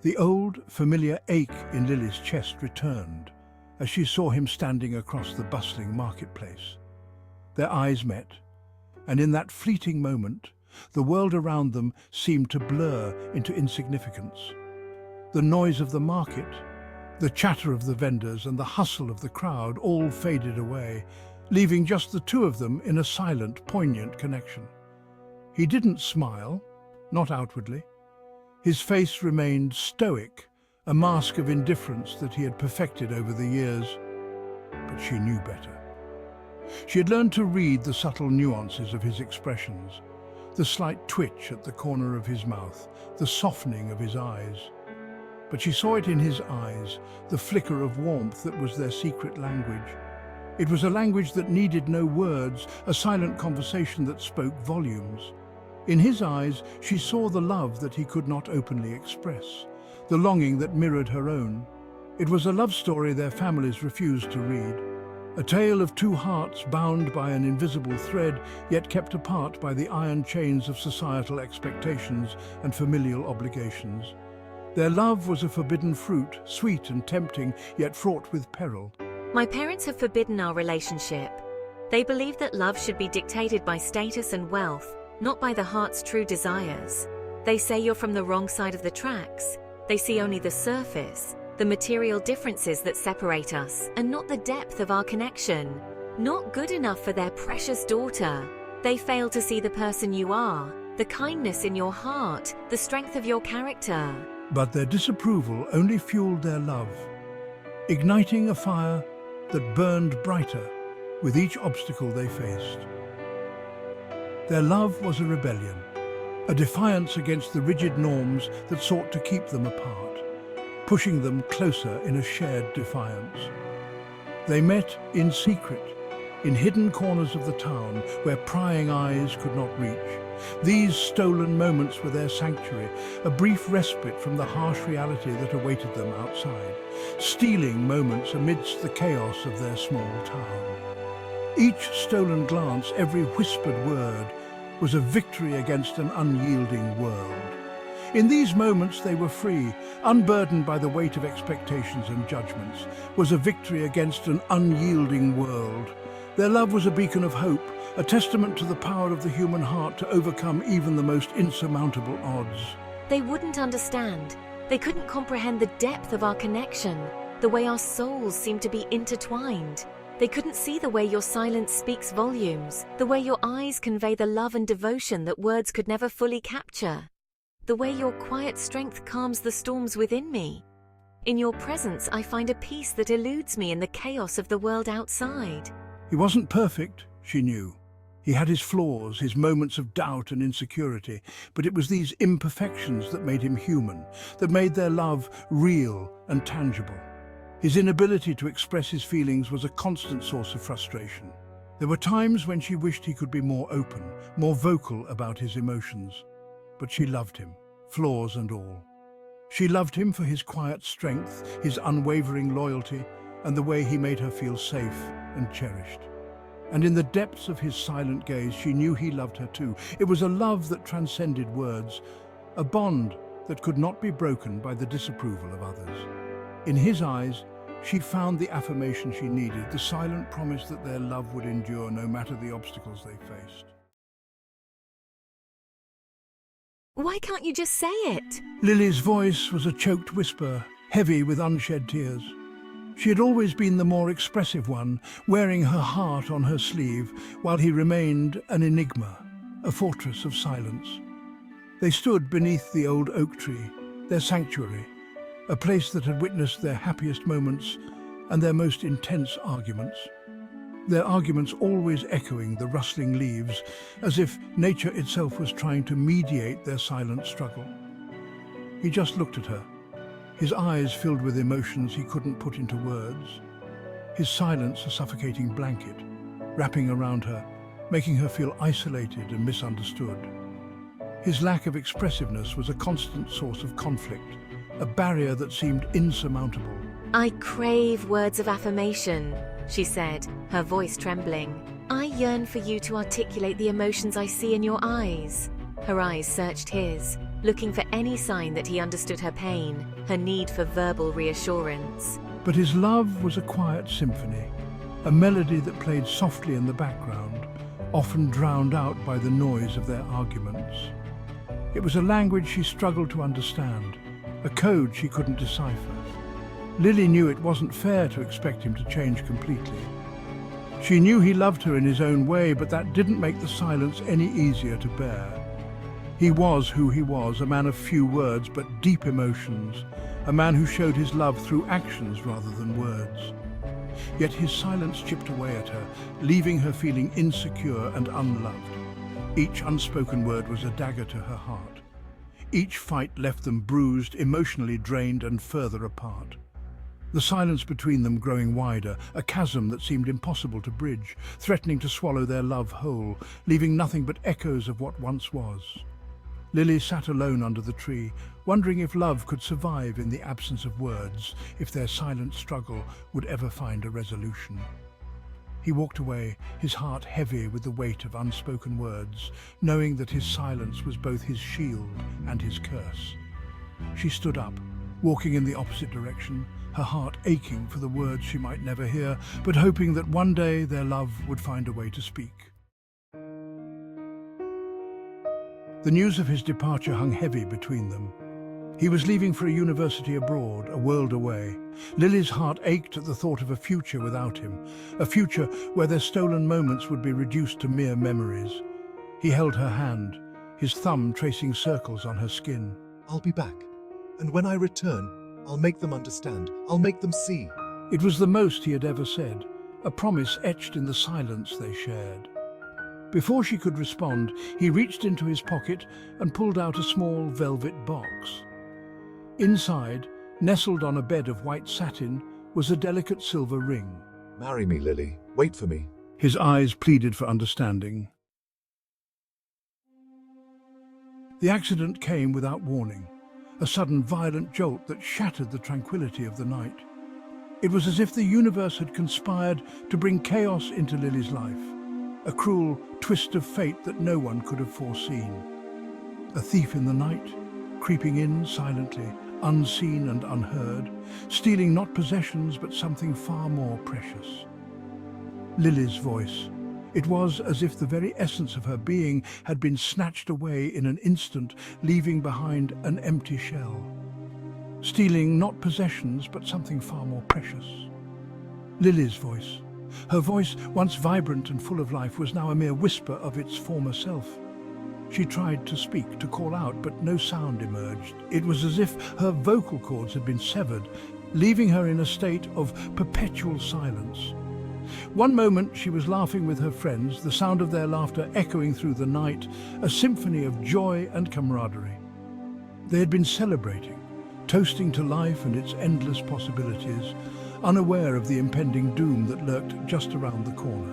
The old, familiar ache in Lily's chest returned as she saw him standing across the bustling marketplace. Their eyes met, and in that fleeting moment, the world around them seemed to blur into insignificance. The noise of the market, the chatter of the vendors, and the hustle of the crowd all faded away, leaving just the two of them in a silent, poignant connection. He didn't smile, not outwardly. His face remained stoic, a mask of indifference that he had perfected over the years. But she knew better. She had learned to read the subtle nuances of his expressions, the slight twitch at the corner of his mouth, the softening of his eyes. But she saw it in his eyes, the flicker of warmth that was their secret language. It was a language that needed no words, a silent conversation that spoke volumes. In his eyes, she saw the love that he could not openly express, the longing that mirrored her own. It was a love story their families refused to read, a tale of two hearts bound by an invisible thread, yet kept apart by the iron chains of societal expectations and familial obligations. Their love was a forbidden fruit, sweet and tempting, yet fraught with peril. My parents have forbidden our relationship. They believe that love should be dictated by status and wealth, not by the heart's true desires. They say you're from the wrong side of the tracks. They see only the surface, the material differences that separate us, and not the depth of our connection. Not good enough for their precious daughter. They fail to see the person you are, the kindness in your heart, the strength of your character. But their disapproval only fueled their love, igniting a fire that burned brighter with each obstacle they faced. Their love was a rebellion, a defiance against the rigid norms that sought to keep them apart, pushing them closer in a shared defiance. They met in secret, in hidden corners of the town where prying eyes could not reach. These stolen moments were their sanctuary, a brief respite from the harsh reality that awaited them outside, stealing moments amidst the chaos of their small town. Each stolen glance, every whispered word, was a victory against an unyielding world. In these moments they were free, unburdened by the weight of expectations and judgments, was a victory against an unyielding world. Their love was a beacon of hope, a testament to the power of the human heart to overcome even the most insurmountable odds. They wouldn't understand. They couldn't comprehend the depth of our connection, the way our souls seem to be intertwined. They couldn't see the way your silence speaks volumes, the way your eyes convey the love and devotion that words could never fully capture, the way your quiet strength calms the storms within me. In your presence, I find a peace that eludes me in the chaos of the world outside. He wasn't perfect, she knew. He had his flaws, his moments of doubt and insecurity, but it was these imperfections that made him human, that made their love real and tangible. His inability to express his feelings was a constant source of frustration. There were times when she wished he could be more open, more vocal about his emotions. But she loved him, flaws and all. She loved him for his quiet strength, his unwavering loyalty, and the way he made her feel safe and cherished. And in the depths of his silent gaze, she knew he loved her too. It was a love that transcended words, a bond that could not be broken by the disapproval of others. In his eyes, she found the affirmation she needed, the silent promise that their love would endure no matter the obstacles they faced. Why can't you just say it? Lily's voice was a choked whisper, heavy with unshed tears. She had always been the more expressive one, wearing her heart on her sleeve, while he remained an enigma, a fortress of silence. They stood beneath the old oak tree, their sanctuary, a place that had witnessed their happiest moments and their most intense arguments. Their arguments always echoing the rustling leaves, as if nature itself was trying to mediate their silent struggle. He just looked at her, his eyes filled with emotions he couldn't put into words, his silence a suffocating blanket, wrapping around her, making her feel isolated and misunderstood. His lack of expressiveness was a constant source of conflict, a barrier that seemed insurmountable. I crave words of affirmation, she said, her voice trembling. I yearn for you to articulate the emotions I see in your eyes. Her eyes searched his, looking for any sign that he understood her pain, her need for verbal reassurance. But his love was a quiet symphony, a melody that played softly in the background, often drowned out by the noise of their arguments. It was a language she struggled to understand, a code she couldn't decipher. Lily knew it wasn't fair to expect him to change completely. She knew he loved her in his own way, but that didn't make the silence any easier to bear. He was who he was, a man of few words but deep emotions, a man who showed his love through actions rather than words. Yet his silence chipped away at her, leaving her feeling insecure and unloved. Each unspoken word was a dagger to her heart. Each fight left them bruised, emotionally drained and further apart. The silence between them growing wider, a chasm that seemed impossible to bridge, threatening to swallow their love whole, leaving nothing but echoes of what once was. Lily sat alone under the tree, wondering if love could survive in the absence of words, if their silent struggle would ever find a resolution. He walked away, his heart heavy with the weight of unspoken words, knowing that his silence was both his shield and his curse. She stood up, walking in the opposite direction, her heart aching for the words she might never hear, but hoping that one day their love would find a way to speak. The news of his departure hung heavy between them. He was leaving for a university abroad, a world away. Lily's heart ached at the thought of a future without him, a future where their stolen moments would be reduced to mere memories. He held her hand, his thumb tracing circles on her skin. I'll be back, and when I return, I'll make them understand. I'll make them see. It was the most he had ever said, a promise etched in the silence they shared. Before she could respond, he reached into his pocket and pulled out a small velvet box. Inside, nestled on a bed of white satin, was a delicate silver ring. Marry me, Lily. Wait for me. His eyes pleaded for understanding. The accident came without warning, a sudden violent jolt that shattered the tranquility of the night. It was as if the universe had conspired to bring chaos into Lily's life, a cruel twist of fate that no one could have foreseen. A thief in the night, creeping in silently, unseen and unheard, stealing not possessions but something far more precious. Lily's voice. It was as if the very essence of her being had been snatched away in an instant, leaving behind an empty shell. Stealing not possessions but something far more precious. Lily's voice. Her voice, once vibrant and full of life, was now a mere whisper of its former self. She tried to speak, to call out, but no sound emerged. It was as if her vocal cords had been severed, leaving her in a state of perpetual silence. One moment she was laughing with her friends, the sound of their laughter echoing through the night, a symphony of joy and camaraderie. They had been celebrating, toasting to life and its endless possibilities, unaware of the impending doom that lurked just around the corner.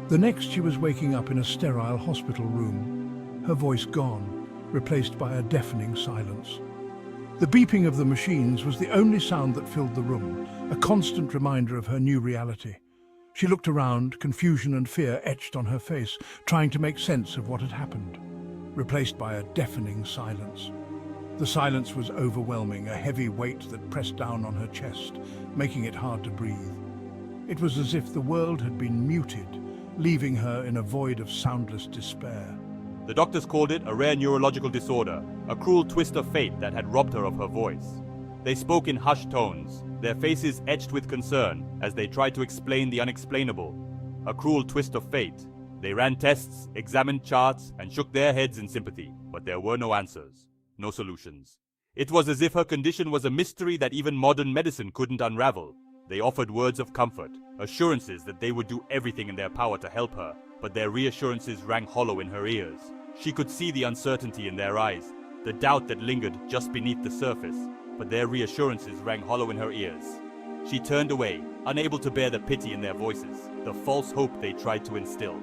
The next she was waking up in a sterile hospital room, her voice gone, replaced by a deafening silence. The beeping of the machines was the only sound that filled the room, a constant reminder of her new reality. She looked around, confusion and fear etched on her face, trying to make sense of what had happened, replaced by a deafening silence. The silence was overwhelming, a heavy weight that pressed down on her chest, making it hard to breathe. It was as if the world had been muted, leaving her in a void of soundless despair. The doctors called it a rare neurological disorder, a cruel twist of fate that had robbed her of her voice. They spoke in hushed tones, their faces etched with concern as they tried to explain the unexplainable. A cruel twist of fate. They ran tests, examined charts, and shook their heads in sympathy, but there were no answers, no solutions. It was as if her condition was a mystery that even modern medicine couldn't unravel. They offered words of comfort, assurances that they would do everything in their power to help her, but their reassurances rang hollow in her ears. She could see the uncertainty in their eyes, the doubt that lingered just beneath the surface, but their reassurances rang hollow in her ears. She turned away, unable to bear the pity in their voices, the false hope they tried to instill.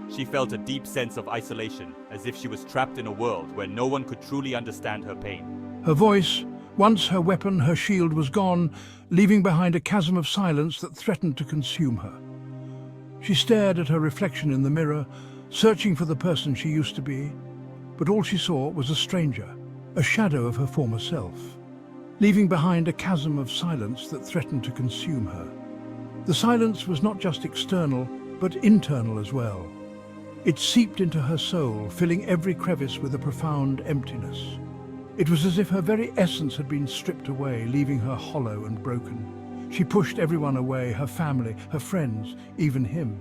She felt a deep sense of isolation, as if she was trapped in a world where no one could truly understand her pain. Her voice, once her weapon, her shield, was gone, leaving behind a chasm of silence that threatened to consume her. She stared at her reflection in the mirror, searching for the person she used to be, but all she saw was a stranger, a shadow of her former self, leaving behind a chasm of silence that threatened to consume her. The silence was not just external, but internal as well. It seeped into her soul, filling every crevice with a profound emptiness. It was as if her very essence had been stripped away, leaving her hollow and broken. She pushed everyone away, her family, her friends, even him.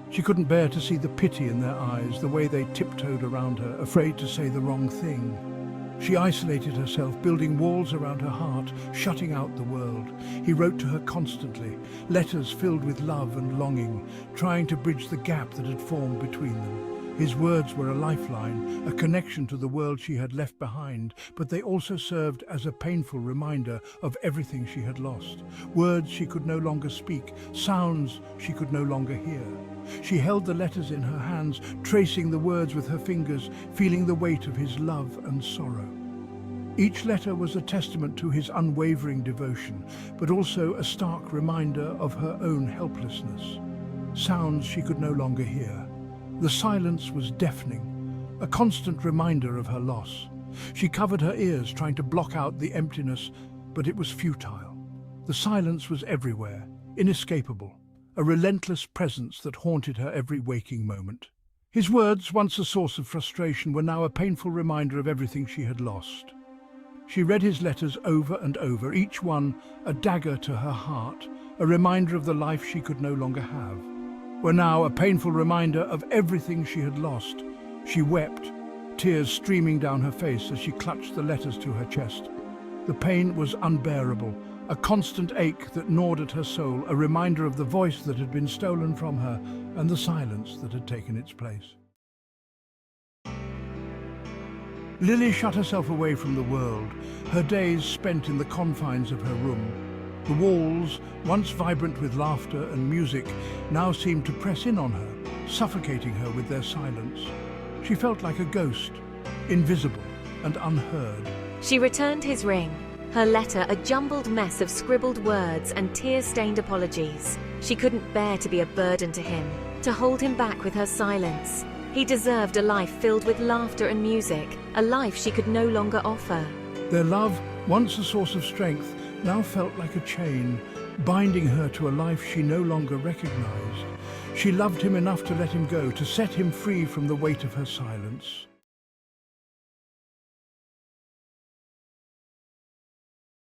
She couldn't bear to see the pity in their eyes, the way they tiptoed around her, afraid to say the wrong thing. She isolated herself, building walls around her heart, shutting out the world. He wrote to her constantly, letters filled with love and longing, trying to bridge the gap that had formed between them. His words were a lifeline, a connection to the world she had left behind, but they also served as a painful reminder of everything she had lost. Words she could no longer speak, sounds she could no longer hear. She held the letters in her hands, tracing the words with her fingers, feeling the weight of his love and sorrow. Each letter was a testament to his unwavering devotion, but also a stark reminder of her own helplessness. Sounds she could no longer hear. The silence was deafening, a constant reminder of her loss. She covered her ears, trying to block out the emptiness, but it was futile. The silence was everywhere, inescapable, a relentless presence that haunted her every waking moment. His words, once a source of frustration, were now a painful reminder of everything she had lost. She read his letters over and over, each one a dagger to her heart, a reminder of the life she could no longer have. Were now a painful reminder of everything she had lost. She wept, tears streaming down her face as she clutched the letters to her chest. The pain was unbearable, a constant ache that gnawed at her soul, a reminder of the voice that had been stolen from her and the silence that had taken its place. Lily shut herself away from the world, her days spent in the confines of her room. The walls, once vibrant with laughter and music, now seemed to press in on her, suffocating her with their silence. She felt like a ghost, invisible and unheard. She returned his ring, her letter a jumbled mess of scribbled words and tear-stained apologies. She couldn't bear to be a burden to him, to hold him back with her silence. He deserved a life filled with laughter and music, a life she could no longer offer. Their love, once a source of strength, now felt like a chain, binding her to a life she no longer recognized. She loved him enough to let him go, to set him free from the weight of her silence.